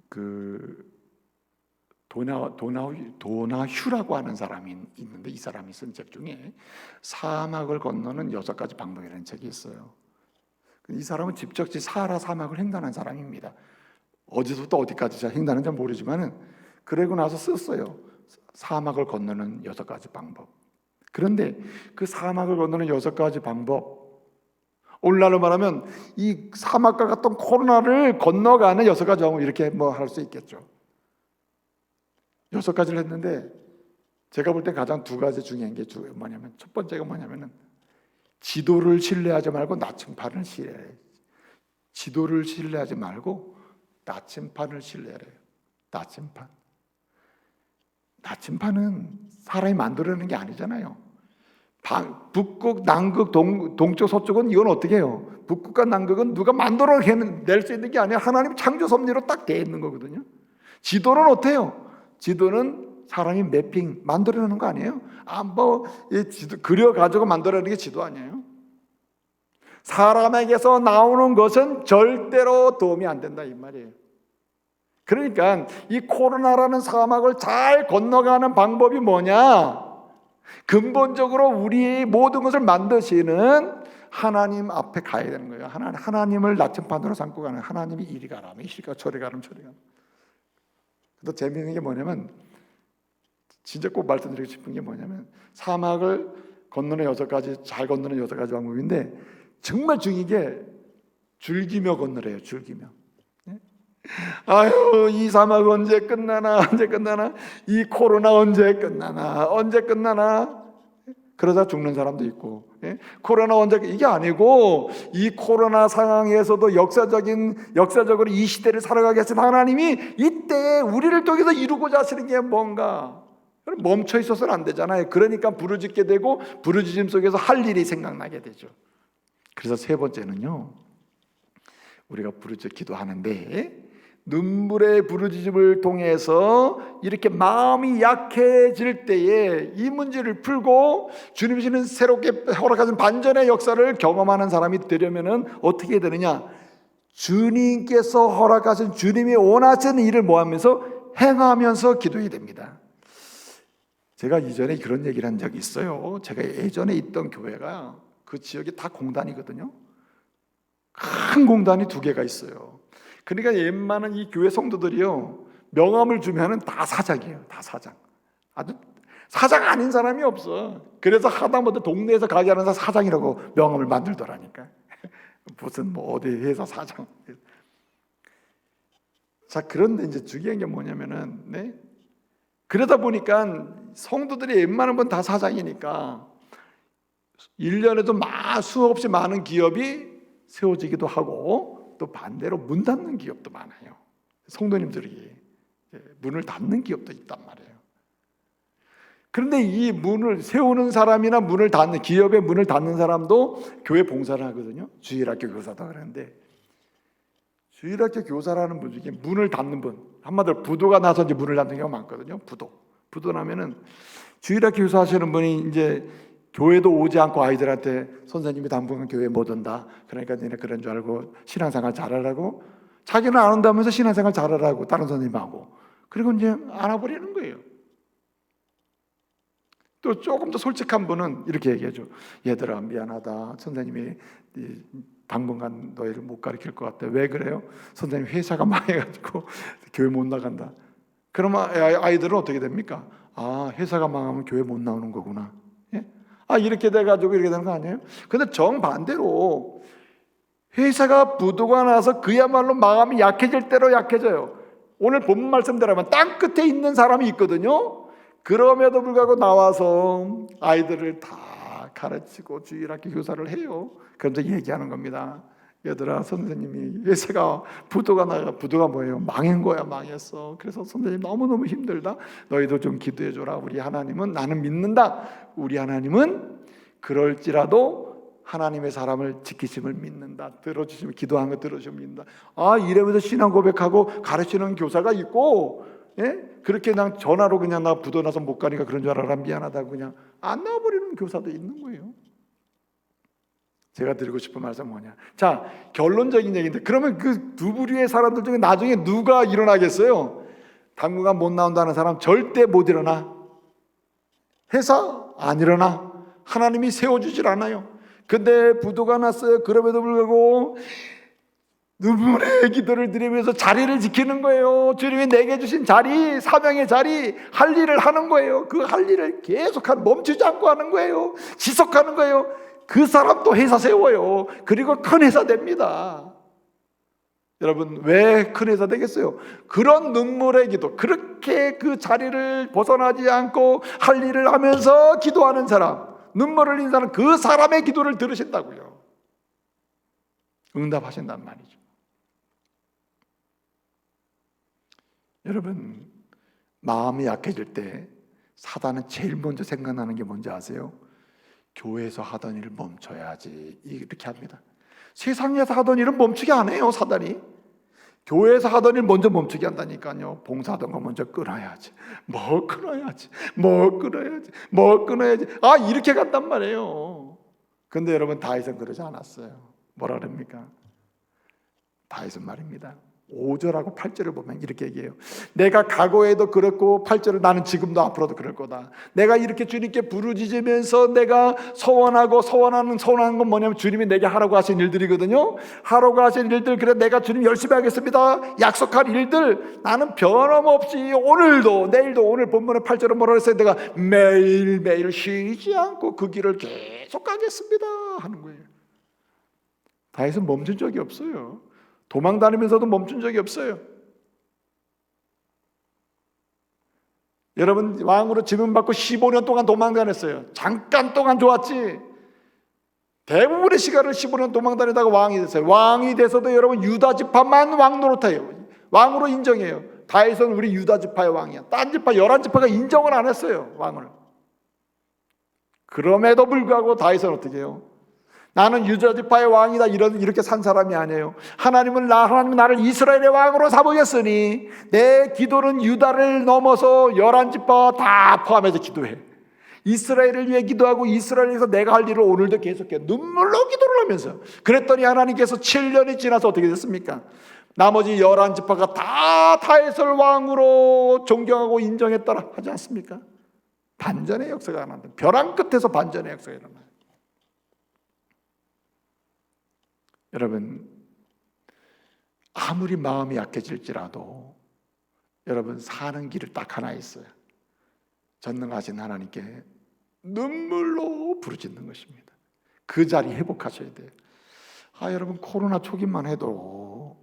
그 도나휴라고 하는 사람이 있는데, 이 사람이 쓴 책 중에 사막을 건너는 6가지 방법이라는 책이 있어요. 이 사람은 직접 사하라 사막을 횡단한 사람입니다. 어디서부터 어디까지 횡단한지 모르지만은 그러고 나서 썼어요. 사막을 건너는 6가지 방법. 그런데 그 사막을 건너는 6가지 방법, 오늘날로 말하면 이 사막과 같은 코로나를 건너가는 6가지 방법, 이렇게 뭐 할 수 있겠죠. 6가지를 했는데 제가 볼 때 가장 2가지 중요한 게 뭐냐면, 첫 번째가 뭐냐면은 지도를 신뢰하지 말고 나침판을 신뢰해요. 지도를 신뢰하지 말고 나침판을 신뢰해요. 나침판은 사람이 만들어내는 게 아니잖아요. 북극, 남극, 동쪽, 서쪽은 이건 어떻게 해요? 북극과 남극은 누가 만들어낼 수 있는 게 아니야. 하나님 창조 섭리로 딱 돼 있는 거거든요. 지도는 어때요? 지도는 사람이 매핑 만들어내는 거 아니에요? 지도 그려가지고 만들어내는 게 지도 아니에요? 사람에게서 나오는 것은 절대로 도움이 안 된다, 이 말이에요. 그러니까 이 코로나라는 사막을 잘 건너가는 방법이 뭐냐? 근본적으로 우리의 모든 것을 만드시는 하나님 앞에 가야 되는 거예요. 하나님을 나침판으로 삼고 가는, 하나님이 이리 가라면 이리 가, 저리 가라면 저리 가. 또 재미있는 게 뭐냐면, 진짜 꼭 말씀드리고 싶은 게 뭐냐면, 사막을 건너는 6가지, 잘 건너는 6가지 방법인데 정말 중요한 게 즐기며 건너래요. 즐기며. 아유, 이 사막 언제 끝나나, 이 코로나 언제 끝나나. 그러다 죽는 사람도 있고, 코로나 언제, 이게 아니고 이 코로나 상황에서도 역사적으로 이 시대를 살아가게 하신 하나님이 이때 우리를 통해서 이루고자 하시는 게 뭔가, 멈춰 있어서는 안 되잖아요. 그러니까 부르짖게 되고 부르짖음 속에서 할 일이 생각나게 되죠. 그래서 3번째는요, 우리가 부르짖어 기도하는데 눈물의 부르짖음을 통해서 이렇게 마음이 약해질 때에 이 문제를 풀고 주님이시는 새롭게 허락하신 반전의 역사를 경험하는 사람이 되려면은 어떻게 되느냐? 주님께서 허락하신, 주님이 원하시는 일을 뭐하면서 행하면서 기도해야 됩니다. 제가 이전에 그런 얘기를 한 적이 있어요. 제가 예전에 있던 교회가 그 지역이 다 공단이거든요. 큰 공단이 2개가 있어요. 그러니까 웬만한 이 교회 성도들이요, 명함을 주면은 다 사장이에요. 다 사장. 아주 사장 아닌 사람이 없어. 그래서 하다못해 동네에서 가게 하는 사장이라고 명함을 만들더라니까. 무슨 어디 회사 사장. 자, 그런데 이제 중요한 게 뭐냐면은, 그러다 보니까 성도들이 웬만한 건 다 사장이니까 1년에도 수없이 많은 기업이 세워지기도 하고, 또 반대로 문 닫는 기업도 많아요. 성도님들이 문을 닫는 기업도 있단 말이에요. 그런데 이 문을 세우는 사람이나 문을 닫는, 기업의 문을 닫는 사람도 교회 봉사를 하거든요. 주일학교 교사다 그러는데, 주일학교 교사라는 분 중에 문을 닫는 분, 한마디로 부도가 나서 이제 문을 닫는 경우가 많거든요. 부도. 부도 나면은 주일학교 교사 하시는 분이 이제 교회도 오지 않고 아이들한테 선생님이 당분간 교회 못 온다. 그러니까 너네 그런 줄 알고 신앙생활 잘하라고, 자기는 안 온다면서 신앙생활 잘하라고 다른 선생님하고, 그리고 이제 안아버리는 거예요. 또 조금 더 솔직한 분은 이렇게 얘기하죠. 얘들아 미안하다. 선생님이 당분간 너희를 못 가르칠 것 같아. 왜 그래요? 선생님 회사가 망해가지고 교회 못 나간다. 그러면 아이들은 어떻게 됩니까? 아, 회사가 망하면 교회 못 나오는 거구나. 예? 아, 이렇게 돼가지고 이렇게 되는 거 아니에요? 근데 정반대로 회사가 부도가 나서 그야말로 마음이 약해질 대로 약해져요. 오늘 본문 말씀대로면 땅 끝에 있는 사람이 있거든요. 그럼에도 불구하고 나와서 아이들을 다 가르치고 주일학교 교사를 해요. 그런데 얘기하는 겁니다. 얘들아, 선생님이 회사가 부도가 나가, 부도가 뭐예요? 망한 거야, 망했어. 그래서 선생님 너무너무 힘들다. 너희도 좀 기도해 줘라. 우리 하나님은, 나는 믿는다, 우리 하나님은 그럴지라도 하나님의 사람을 지키심을 믿는다. 들어주시면, 기도한 거 들어주시면 믿는다. 아, 이러면서 신앙 고백하고 가르치는 교사가 있고, 예? 그렇게 그냥 전화로 그냥 나 부도 나서 못 가니까 그런 줄 알아라, 미안하다고 그냥 안 나와버리는 교사도 있는 거예요. 제가 드리고 싶은 말씀은 뭐냐? 자, 결론적인 얘기인데, 그러면 그 두 부류의 사람들 중에 나중에 누가 일어나겠어요? 당분간 못 나온다는 사람 절대 못 일어나. 회사 안 일어나. 하나님이 세워주질 않아요. 근데 부도가 났어요. 그럼에도 불구하고 눈물의 기도를 드리면서 자리를 지키는 거예요. 주님이 내게 주신 자리, 사명의 자리, 할 일을 하는 거예요. 그 할 일을 계속 멈추지 않고 하는 거예요. 지속하는 거예요. 그 사람도 회사 세워요. 그리고 큰 회사 됩니다. 여러분, 왜 큰 회사 되겠어요? 그런 눈물의 기도, 그렇게 그 자리를 벗어나지 않고 할 일을 하면서 기도하는 사람, 눈물을 흘린 사람, 그 사람의 기도를 들으신다고요. 응답하신단 말이죠. 여러분, 마음이 약해질 때 사단은 제일 먼저 생각나는 게 뭔지 아세요? 교회에서 하던 일을 멈춰야지, 이렇게 합니다. 세상에서 하던 일은 멈추게 안 해요, 사단이. 교회에서 하던 일 먼저 멈추게 한다니까요. 봉사하던 거 먼저 끊어야지, 뭐 끊어야지, 뭐 끊어야지, 뭐 끊어야지. 아, 이렇게 간단 말이에요. 근데 여러분, 다윗은 그러지 않았어요. 뭐라 그럽니까? 다윗은 말입니다. 5절하고 8절을 보면 이렇게 얘기해요. 내가 과거에도 그렇고 8절을 나는 지금도 앞으로도 그럴 거다. 내가 이렇게 주님께 부르짖으면서 내가 소원하는 건 뭐냐면 주님이 내게 하라고 하신 일들이거든요. 하라고 하신 일들, 그래 내가 주님 열심히 하겠습니다. 약속한 일들 나는 변함없이 오늘도 내일도, 오늘 본문의 8절은 뭐라고 했어요? 내가 매일매일 쉬지 않고 그 길을 계속 가겠습니다 하는 거예요. 다윗은 멈춘 적이 없어요. 도망 다니면서도 멈춘 적이 없어요. 여러분, 왕으로 지명받고 15년 동안 도망 다녔어요. 잠깐 동안 좋았지, 대부분의 시간을 15년 도망 다니다가 왕이 됐어요. 왕이 돼서도 여러분, 유다 지파만 왕 노릇해요. 왕으로 인정해요. 다윗은 우리 유다 지파의 왕이야. 딴 지파 11지파가 인정을 안 했어요, 왕을. 그럼에도 불구하고 다윗은 어떻게 해요? 나는 유다 지파의 왕이다, 이렇게 산 사람이 아니에요. 하나님은 나를 이스라엘의 왕으로 삼으셨으니 내 기도는 유다를 넘어서 11지파 다 포함해서 기도해. 이스라엘을 위해 기도하고 이스라엘에서 내가 할 일을 오늘도 계속해. 눈물로 기도를 하면서. 그랬더니 하나님께서 7년이 지나서 어떻게 됐습니까? 나머지 11지파가 다 다윗을 왕으로 존경하고 인정했더라 하지 않습니까? 반전의 역사가 일어난다. 벼랑 끝에서 반전의 역사가 일어나요. 여러분, 아무리 마음이 약해질지라도 여러분, 사는 길을 딱 하나 있어요. 전능하신 하나님께 눈물로 부르짖는 것입니다. 그 자리 회복하셔야 돼요. 여러분, 코로나 초기만 해도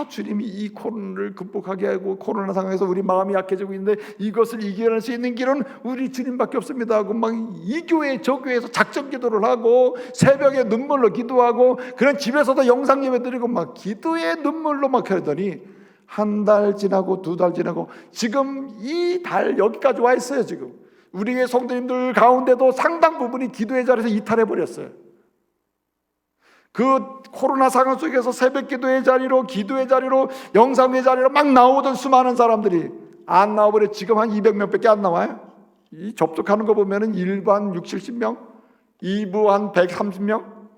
주님이 이 코로나를 극복하게 하고 코로나 상황에서 우리 마음이 약해지고 있는데 이것을 이겨낼 수 있는 길은 우리 주님밖에 없습니다 하고 막 이 교회 저 교회에서 작전 기도를 하고 새벽에 눈물로 기도하고 그런 집에서도 영상 예배 드리고 막 기도의 눈물로 막 하더니 한 달 지나고 2달 지나고 지금 이 달 여기까지 와 있어요. 지금 우리의 성도님들 가운데도 상당 부분이 기도의 자리에서 이탈해 버렸어요. 그 코로나 상황 속에서 새벽 기도의 자리로, 기도의 자리로, 영상의 자리로 막 나오던 수많은 사람들이 안 나와버려. 지금 한 200명밖에 안 나와요. 이 접촉하는 거 보면은 일부 한 60, 70명, 2부 한 130명,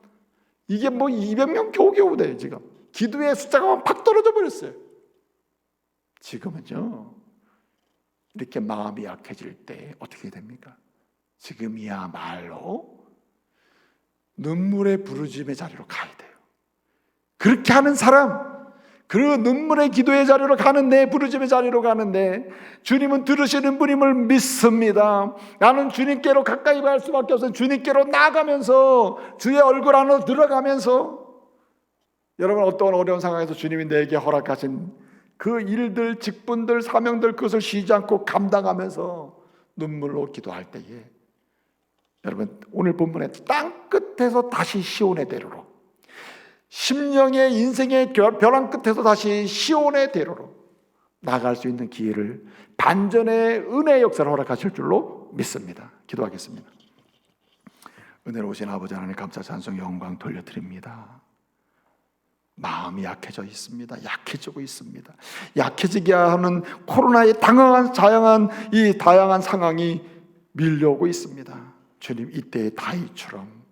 이게 뭐 200명 겨우겨우 돼요. 지금 기도의 숫자가 팍 떨어져 버렸어요. 지금은요, 이렇게 마음이 약해질 때 어떻게 됩니까? 지금이야말로 눈물의 부르짖음의 자리로 가야 돼요. 그렇게 하는 사람, 그 눈물의 기도의 자리로 가는데, 부르짖음의 자리로 가는데 주님은 들으시는 분임을 믿습니다. 나는 주님께로 가까이 갈 수밖에 없어요. 주님께로 나아가면서, 주의 얼굴 안으로 들어가면서, 여러분 어떤 어려운 상황에서 주님이 내게 허락하신 그 일들, 직분들, 사명들, 그것을 쉬지 않고 감당하면서 눈물로 기도할 때에, 여러분 오늘 본문에 땅 끝에서 다시 시온의 대로로, 심령의 인생의 벼랑 끝에서 다시 시온의 대로로 나갈 수 있는 기회를, 반전의 은혜의 역사를 허락하실 줄로 믿습니다. 기도하겠습니다. 은혜로우신 아버지 하나님, 감사 찬송 영광 돌려드립니다. 마음이 약해져 있습니다. 약해지고 있습니다. 약해지게 하는 코로나의 다양한 상황이 밀려오고 있습니다. 주님, 이때의 다윗처럼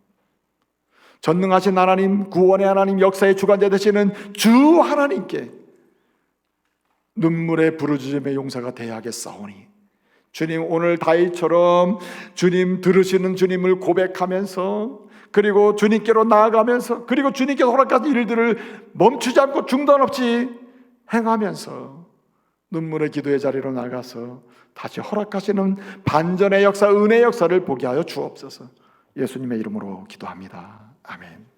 전능하신 하나님, 구원의 하나님, 역사의 주관자 되시는 주 하나님께 눈물의 부르짖음의 용사가 되어야겠사오니, 주님 오늘 다윗처럼 주님 들으시는 주님을 고백하면서, 그리고 주님께로 나아가면서, 그리고 주님께서 허락하신 일들을 멈추지 않고 중단 없이 행하면서 눈물의 기도의 자리로 나가서 다시 허락하시는 반전의 역사, 은혜의 역사를 보게 하여 주옵소서. 예수님의 이름으로 기도합니다. 아멘.